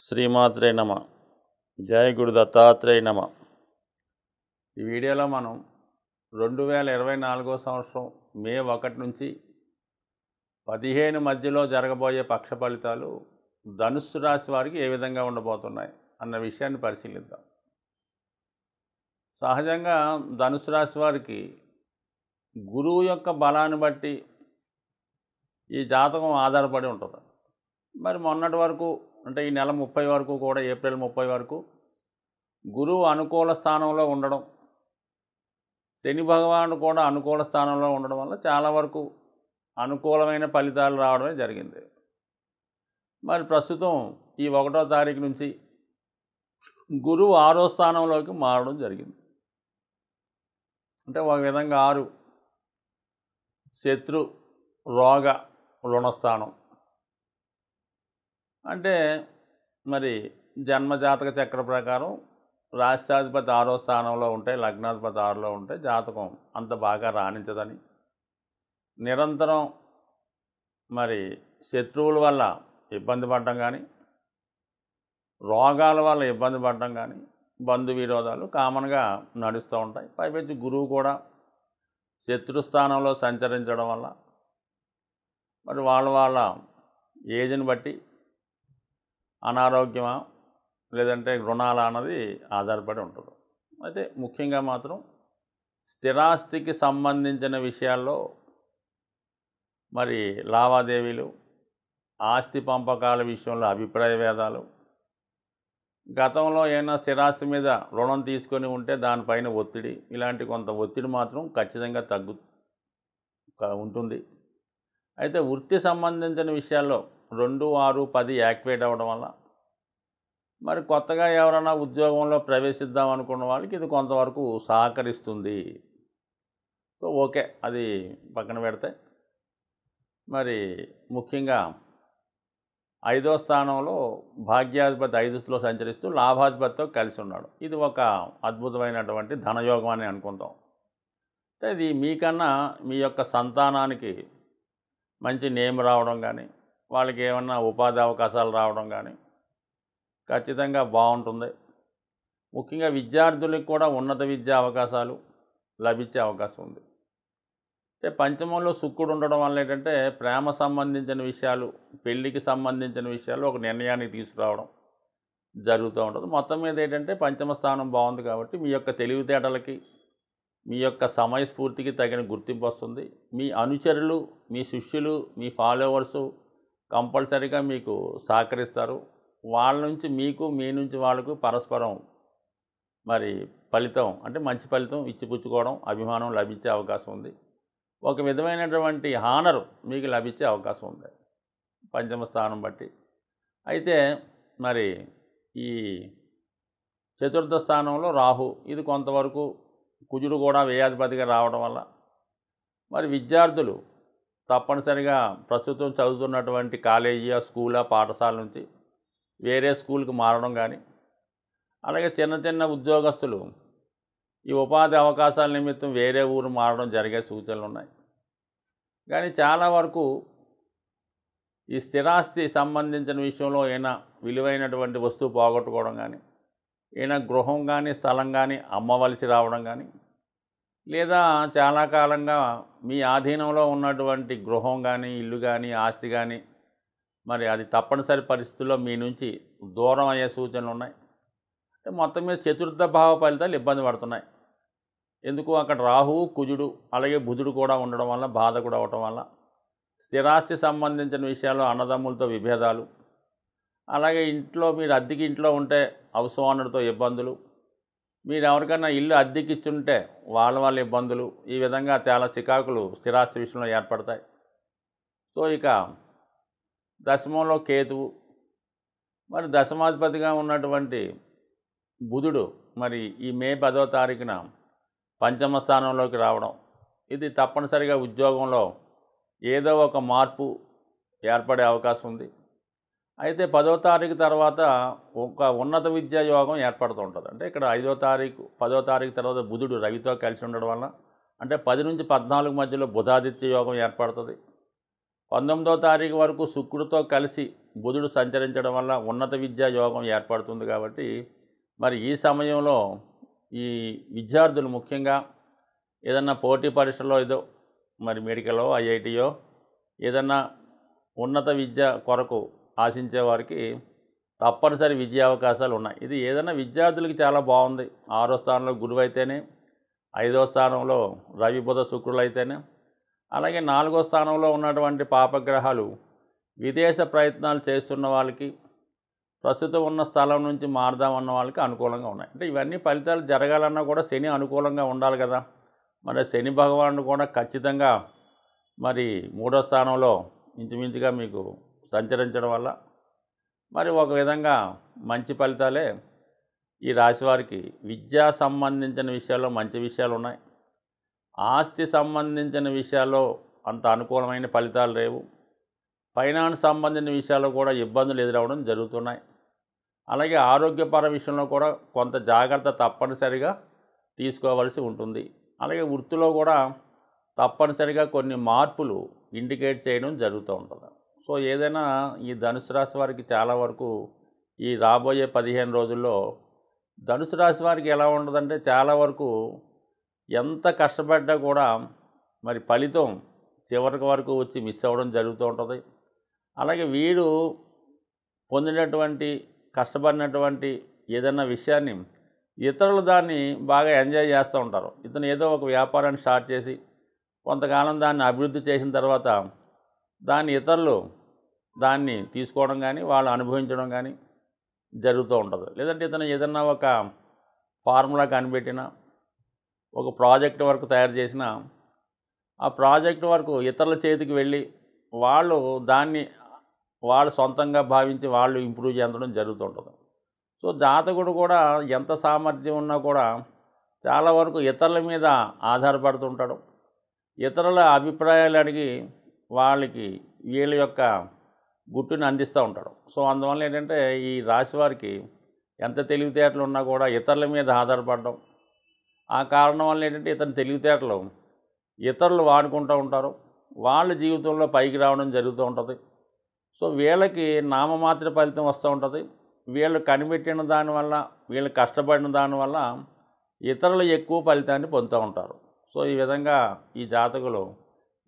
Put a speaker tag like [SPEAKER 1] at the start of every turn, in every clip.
[SPEAKER 1] శ్రీమాత్రే నమ. జయ గురు దత్తాత్రేయ నమ. ఈ వీడియోలో మనం 2024 సంవత్సరం మే 1 నుంచి 15 మధ్యలో జరగబోయే పక్ష ఫలితాలు ధనుస్సు రాశి వారికి ఏ విధంగా ఉండబోతున్నాయి అన్న విషయాన్ని పరిశీలిద్దాం. సహజంగా ధనుస్సు రాశి వారికి గురువు యొక్క బలాన్ని బట్టి ఈ జాతకం ఆధారపడి ఉంటుంది. మరి మొన్నటి వరకు అంటే ఈ నెల 30 వరకు కూడా, ఏప్రిల్ 30 వరకు గురువు అనుకూల స్థానంలో ఉండడం, శని భగవానుడు కూడా అనుకూల స్థానంలో ఉండడం వల్ల చాలా వరకు అనుకూలమైన ఫలితాలు రావడమే జరిగింది. మరి ప్రస్తుతం ఈ 1వ తారీఖు నుంచి గురువు 6వ స్థానంలోకి మారడం జరిగింది. అంటే ఒక విధంగా 6 శత్రు రోగ రుణస్థానం. అంటే మరి జన్మజాతక చక్ర ప్రకారం రాష్ట్రాధిపతి 6వ స్థానంలో ఉంటే, లగ్నాధిపతి 6లో ఉంటే జాతకం అంత బాగా రాణించదని, నిరంతరం మరి శత్రువుల వల్ల ఇబ్బంది పడడం కానీ, రోగాల వల్ల ఇబ్బంది పడడం కానీ, బంధు విరోధాలు కామన్గా నడుస్తూ ఉంటాయి. పైపెచ్చి గురువు కూడా శత్రుస్థానంలో సంచరించడం వల్ల మరి వాళ్ళ ఏజ్ని బట్టి అనారోగ్యమా లేదంటే రుణాల అన్నది ఆధారపడి ఉంటుంది. అయితే ముఖ్యంగా మాత్రం స్థిరాస్తికి సంబంధించిన విషయాల్లో మరి లావాదేవీలు, ఆస్తి పంపకాల విషయంలో అభిప్రాయ భేదాలు, గతంలో ఏమైనా స్థిరాస్తి మీద రుణం తీసుకొని ఉంటే దానిపైన ఒత్తిడి, ఇలాంటి కొంత ఒత్తిడి మాత్రం ఖచ్చితంగా ఉంటుంది. అయితే వృత్తి సంబంధించిన విషయాల్లో 2, 6, 10 యాక్టివేట్ అవ్వడం వల్ల మరి కొత్తగా ఎవరైనా ఉద్యోగంలో ప్రవేశిద్దాం అనుకున్న వాళ్ళకి ఇది కొంతవరకు సహకరిస్తుంది. సో ఓకే, అది పక్కన పెడితే మరి ముఖ్యంగా 5వ స్థానంలో భాగ్యాధిపతి 5లో సంచరిస్తూ లాభాధిపతితో కలిసి ఉన్నాడు. ఇది ఒక అద్భుతమైనటువంటి ధనయోగం అని అనుకుంటాం. అంటే ఇది మీకన్నా మీ యొక్క సంతానానికి మంచి నేమ్ రావడం కానీ, వాళ్ళకి ఏమన్నా ఉపాధి అవకాశాలు రావడం కానీ ఖచ్చితంగా బాగుంటుంది. ముఖ్యంగా విద్యార్థులకు కూడా ఉన్నత విద్యా అవకాశాలు లభించే అవకాశం ఉంది. అంటే పంచమంలో శుక్రుడు ఉండడం వల్ల ఏంటంటే ప్రేమ సంబంధించిన విషయాలు, పెళ్ళికి సంబంధించిన విషయాలు ఒక నిర్ణయానికి తీసుకురావడం జరుగుతూ ఉంటుంది. మొత్తం మీద ఏంటంటే పంచమ స్థానం బాగుంది కాబట్టి మీ యొక్క తెలివితేటలకి, మీ యొక్క సమయస్ఫూర్తికి తగిన గుర్తింపు వస్తుంది. మీ అనుచరులు, మీ శిష్యులు, మీ ఫాలోవర్సు కంపల్సరీగా మీకు సహకరిస్తారు. వాళ్ళ నుంచి మీకు, మీ నుంచి వాళ్ళకు పరస్పరం మరి ఫలితం అంటే మంచి ఫలితం ఇచ్చిపుచ్చుకోవడం, అభిమానం లభించే అవకాశం ఉంది. ఒక విధమైనటువంటి హానరు మీకు లభించే అవకాశం ఉంది పంచమ స్థానం బట్టి. అయితే మరి ఈ 4వ స్థానంలో రాహు, ఇది కొంతవరకు కుజుడు కూడా వ్యయాధిపతిగా రావడం వల్ల మరి విద్యార్థులు తప్పనిసరిగా ప్రస్తుతం చదువుతున్నటువంటి కాలేజీ, స్కూలా, పాఠశాల నుంచి వేరే స్కూల్కి మారడం కానీ, అలాగే చిన్న ఉద్యోగస్తులు ఈ ఉపాధి అవకాశాల నిమిత్తం వేరే ఊరు మారడం జరిగే సూచనలు ఉన్నాయి. కానీ చాలా వరకు ఈ స్థిరాస్తి సంబంధించిన విషయంలో ఏమైనా విలువైనటువంటి వస్తువు పోగొట్టుకోవడం కానీ, ఏమైనా గృహం కానీ స్థలం కానీ అమ్మవలసి రావడం కానీ, లేదా చాలా కాలంగా మీ ఆధీనంలో ఉన్నటువంటి గృహం కానీ, ఇల్లు కానీ, ఆస్తి కానీ మరి అది తప్పనిసరి పరిస్థితుల్లో మీ నుంచి దూరం అయ్యే సూచనలు ఉన్నాయి. అంటే మొత్తం మీద 4వ భావ ఫలితాలు ఇబ్బంది పడుతున్నాయి. ఎందుకు, అక్కడ రాహువు, కుజుడు అలాగే బుధుడు కూడా ఉండడం వల్ల, బాధ కూడా అవటం వల్ల స్థిరాస్తి సంబంధించిన విషయాల్లో అన్నదమ్ములతో విభేదాలు, అలాగే ఇంట్లో మీరు అద్దెకి ఇంట్లో ఉంటే హౌస్ ఓనర్తో ఇబ్బందులు, మీరు ఎవరికైనా ఇల్లు అద్దెకి ఇచ్చుంటే వాళ్ళ ఇబ్బందులు, ఈ విధంగా చాలా చికాకులు స్థిరాస్తి విషయంలో ఏర్పడతాయి. సో ఇక దశమంలో కేతువు, మరి దశమాధిపతిగా ఉన్నటువంటి బుధుడు మరి ఈ మే 10వ తారీఖున పంచమ స్థానంలోకి రావడం, ఇది తప్పనిసరిగా ఉద్యోగంలో ఏదో ఒక మార్పు ఏర్పడే అవకాశం ఉంది. అయితే 10వ తారీఖు తర్వాత ఒక ఉన్నత విద్యా యోగం ఏర్పడుతూ ఉంటుంది. అంటే ఇక్కడ 5వ తారీఖు 10వ తారీఖు తర్వాత బుధుడు రవితో కలిసి ఉండడం వల్ల అంటే 10 నుంచి 14 మధ్యలో బుధాదిత్య యోగం ఏర్పడుతుంది. 19వ తారీఖు వరకు శుక్రుడితో కలిసి బుధుడు సంచరించడం వల్ల ఉన్నత విద్యా యోగం ఏర్పడుతుంది కాబట్టి మరి ఈ సమయంలో ఈ విద్యార్థులు ముఖ్యంగా ఏదన్నా పోటీ పరీక్షలో ఏదో మరి మెడికలో ఐఐటియో ఏదన్నా ఉన్నత విద్య కొరకు ఆశించే వారికి తప్పనిసరి విజయ అవకాశాలు ఉన్నాయి. ఇది ఏదైనా విద్యార్థులకి చాలా బాగుంది. 6వ స్థానంలో గురువు అయితేనే, 5వ స్థానంలో రవి బుధ శుక్రులు అయితేనే, అలాగే 4వ స్థానంలో ఉన్నటువంటి పాపగ్రహాలు విదేశ ప్రయత్నాలు చేస్తున్న వాళ్ళకి, ప్రస్తుతం ఉన్న స్థలం నుంచి మారదామన్న వాళ్ళకి అనుకూలంగా ఉన్నాయి. అంటే ఇవన్నీ ఫలితాలు జరగాలన్నా కూడా శని అనుకూలంగా ఉండాలి కదా. మరి శని భగవానుడు కూడా ఖచ్చితంగా మరి 3వ స్థానంలో ఇంచుమించుగా మీకు సంచరించడం వల్ల మరి ఒక విధంగా మంచి ఫలితాలే ఈ రాశి వారికి. విద్యా సంబంధించిన విషయాల్లో మంచి విషయాలు ఉన్నాయి. ఆస్తి సంబంధించిన విషయాల్లో అంత అనుకూలమైన ఫలితాలు లేవు. ఫైనాన్స్ సంబంధించిన విషయాల్లో కూడా ఇబ్బందులు ఎదురవడం జరుగుతున్నాయి. అలాగే ఆరోగ్యపర విషయంలో కూడా కొంత జాగ్రత్త తప్పనిసరిగా తీసుకోవాల్సి ఉంటుంది. అలాగే వృత్తిలో కూడా తప్పనిసరిగా కొన్ని మార్పులు ఇండికేట్ చేయడం జరుగుతూ ఉంటుంది. సో ఏదైనా ఈ ధనుసు రాశి వారికి చాలా వరకు ఈ రాబోయే 15 రోజుల్లో ధనుసు రాశి వారికి ఎలా ఉండదంటే చాలా వరకు ఎంత కష్టపడ్డా కూడా మరి ఫలితం చివరికి వరకు వచ్చి మిస్ అవ్వడం జరుగుతూ ఉంటుంది. అలాగే వీడు పొందినటువంటి కష్టపడినటువంటి ఏదైనా విషయాన్ని ఇతరులు దాన్ని బాగా ఎంజాయ్ చేస్తూ ఉంటారు. ఇతను ఏదో ఒక వ్యాపారాన్ని స్టార్ట్ చేసి కొంతకాలం దాన్ని అభివృద్ధి చేసిన తర్వాత దాన్ని ఇతరులు దాన్ని తీసుకోవడం కానీ వాళ్ళు అనుభవించడం కానీ జరుగుతూ ఉంటుంది. లేదంటే ఇతను ఏదన్నా ఒక ఫార్ములా కనిపెట్టిన ఒక ప్రాజెక్ట్ వర్క్ తయారు చేసిన ఆ ప్రాజెక్ట్ వర్క్ ఇతరుల చేతికి వెళ్ళి వాళ్ళు దాన్ని వాళ్ళు సొంతంగా భావించి వాళ్ళు ఇంప్రూవ్ చెందడం జరుగుతుంటుంది. సో జాతకుడు కూడా ఎంత సామర్థ్యం ఉన్నా కూడా చాలా వరకు ఇతరుల మీద ఆధారపడుతుంటాడు. ఇతరుల అభిప్రాయాలు అడిగి వాళ్ళకి వీళ్ళ యొక్క గుట్టుని అందిస్తూ ఉంటాడు. సో అందువల్ల ఏంటంటే ఈ రాశి వారికి ఎంత తెలివితేటలు ఉన్నా కూడా ఇతరుల మీద ఆధారపడడం, ఆ కారణం వల్ల ఏంటంటే ఇతని తెలివితేటలు ఇతరులు వాడుకుంటూ ఉంటారు. వాళ్ళ జీవితంలో పైకి రావడం జరుగుతూ ఉంటుంది. సో వీళ్ళకి నామమాత్ర ఫలితం వస్తూ ఉంటుంది. వీళ్ళు కనిపెట్టిన దానివల్ల వీళ్ళు కష్టపడిన దానివల్ల ఇతరులు ఎక్కువ ఫలితాన్ని పొందుతూ ఉంటారు. సో ఈ విధంగా ఈ జాతకులు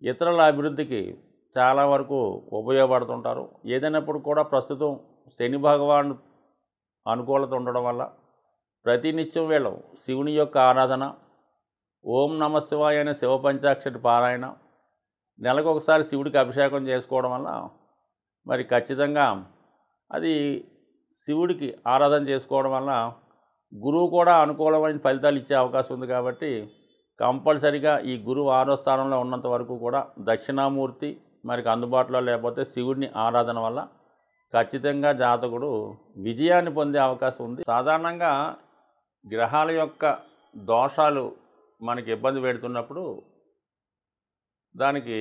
[SPEAKER 1] ఇతరుల అభివృద్ధికి చాలా వరకు ఉపయోగపడుతుంటారు. ఏదైనప్పుడు కూడా ప్రస్తుతం శని భగవాను అనుకూలత ఉండడం వల్ల ప్రతినిత్యం వీళ్ళు శివుని యొక్క ఆరాధన, ఓం నమ శివాయ అనే శివ పంచాక్షరి పారాయణ, నెలకొకసారి శివుడికి అభిషేకం చేసుకోవడం వల్ల మరి ఖచ్చితంగా అది శివుడికి ఆరాధన చేసుకోవడం వల్ల గురువు కూడా అనుకూలమైన ఫలితాలు ఇచ్చే అవకాశం ఉంది. కాబట్టి కంపల్సరిగా ఈ గురువు 6వ స్థానంలో ఉన్నంత వరకు కూడా దక్షిణామూర్తి మనకి అందుబాటులో లేకపోతే శివుడిని ఆరాధన వల్ల ఖచ్చితంగా జాతకుడు విజయాన్ని పొందే అవకాశం ఉంది. సాధారణంగా గ్రహాల యొక్క దోషాలు మనకి ఇబ్బంది పెడుతున్నప్పుడు దానికి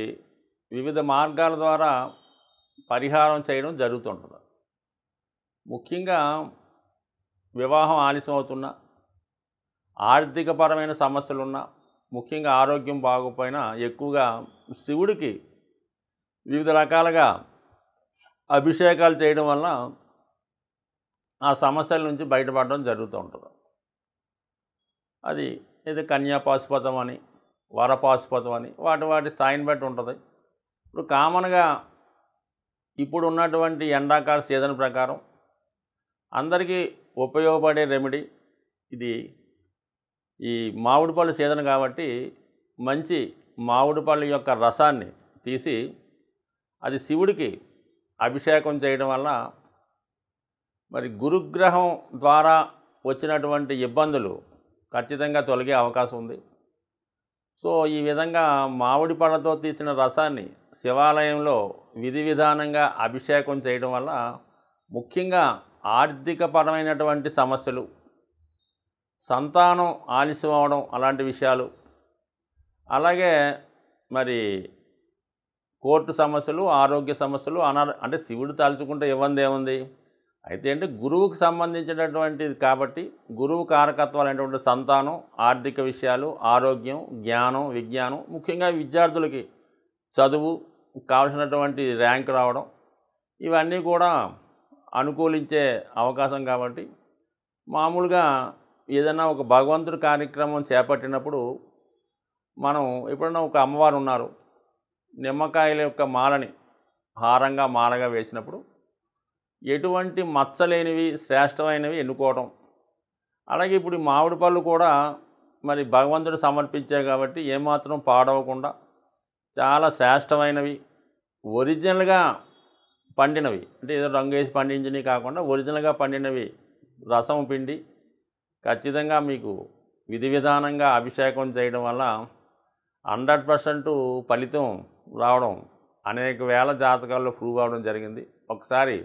[SPEAKER 1] వివిధ మార్గాల ద్వారా పరిహారం చేయడం జరుగుతుంటుంది. ముఖ్యంగా వివాహం ఆలస్యం అవుతున్నా, ఆర్థికపరమైన సమస్యలున్నా, ముఖ్యంగా ఆరోగ్యం బాగోపోయినా ఎక్కువగా శివుడికి వివిధ రకాలుగా అభిషేకాలు చేయడం వల్ల ఆ సమస్యల నుంచి బయటపడడం జరుగుతూ ఉంటుంది. అది ఇది కన్యాపాశుపతం అని, వరపాశుపతం అని వాటి స్థాయిని బట్టి ఉంటుంది. ఇప్పుడు కామన్గా ఇప్పుడు ఉన్నటువంటి ఎండాకాల సీజన్ ప్రకారం అందరికీ ఉపయోగపడే రెమెడీ ఇది. ఈ మామిడి పళ్ళు సీజన్ కాబట్టి మంచి మామిడి పళ్ళ యొక్క రసాన్ని తీసి అది శివుడికి అభిషేకం చేయడం వల్ల మరి గురుగ్రహం ద్వారా వచ్చినటువంటి ఇబ్బందులు ఖచ్చితంగా తొలగే అవకాశం ఉంది. సో ఈ విధంగా మామిడి పళ్ళతో తీసిన రసాన్ని శివాలయంలో విధి విధానంగా అభిషేకం చేయడం వల్ల ముఖ్యంగా ఆర్థికపరమైనటువంటి సమస్యలు, సంతానం ఆలస్యం అవడం అలాంటి విషయాలు, అలాగే మరి కోర్టు సమస్యలు, ఆరోగ్య సమస్యలు అంటే శివుడు తలుచుకుంటే ఇవ్వంది ఏముంది. అయితే అంటే గురువుకు సంబంధించినటువంటిది కాబట్టి గురువు కారకత్వాలు అనేటువంటి సంతానం, ఆర్థిక విషయాలు, ఆరోగ్యం, జ్ఞానం, విజ్ఞానం, ముఖ్యంగా విద్యార్థులకి చదువు కావలసినటువంటి ర్యాంక్ రావడం ఇవన్నీ కూడా అనుకూలించే అవకాశం కాబట్టి మామూలుగా ఏదైనా ఒక భగవంతుడి కార్యక్రమం చేపట్టినప్పుడు మనం ఎప్పుడన్నా ఒక అమ్మవారు ఉన్నారు, నిమ్మకాయల యొక్క మాలని హారంగా మాలగా వేసినప్పుడు ఎటువంటి మచ్చలేనివి శ్రేష్టమైనవి ఎన్నుకోవడం. అలాగే ఇప్పుడు ఈ మామిడి పళ్ళు కూడా మరి భగవంతుడు సమర్పించాయి కాబట్టి ఏమాత్రం పాడవకుండా చాలా శ్రేష్టమైనవి, ఒరిజినల్గా పండినవి, అంటే ఏదో రంగు వేసి పండించినవి కాకుండా ఒరిజినల్గా పండినవి రసం పిండి ఖచ్చితంగా మీకు విధి విధానంగా అభిషేకం చేయడం వల్ల 100% ఫలితం రావడం అనేక వేల జాతకాల్లో ప్రూవ్ అవడం జరిగింది. ఒకసారి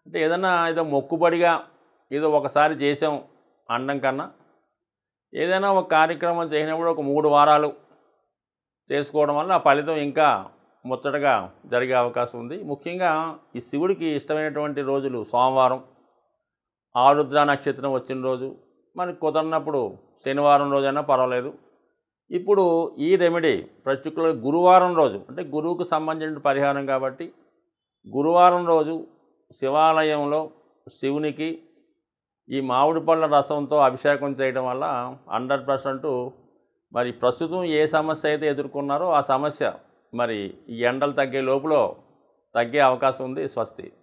[SPEAKER 1] అంటే ఏదో మొక్కుబడిగా ఏదో ఒకసారి చేసాం అనడం కన్నా ఏదైనా ఒక కార్యక్రమం చేసినప్పుడు ఒక 3 వారాలు చేసుకోవడం వల్ల ఆ ఫలితం ఇంకా ముచ్చటగా జరిగే అవకాశం ఉంది. ముఖ్యంగా ఈ శివుడికి ఇష్టమైనటువంటి రోజులు సోమవారం, ఆరుద్ర నక్షత్రం వచ్చిన రోజు, మనకు కుదరినప్పుడు శనివారం రోజైనా పర్వాలేదు. ఇప్పుడు ఈ రెమెడీ పర్టికులర్ గురువారం రోజు, అంటే గురువుకు సంబంధించిన పరిహారం కాబట్టి గురువారం రోజు శివాలయంలో శివునికి ఈ మామిడి పళ్ళ రసంతో అభిషేకం చేయడం వల్ల 100% మరి ప్రస్తుతం ఏ సమస్య అయితే ఎదుర్కొన్నారో ఆ సమస్య మరి ఈ ఎండలు తగ్గే లోపల తగ్గే అవకాశం ఉంది. స్వస్తి.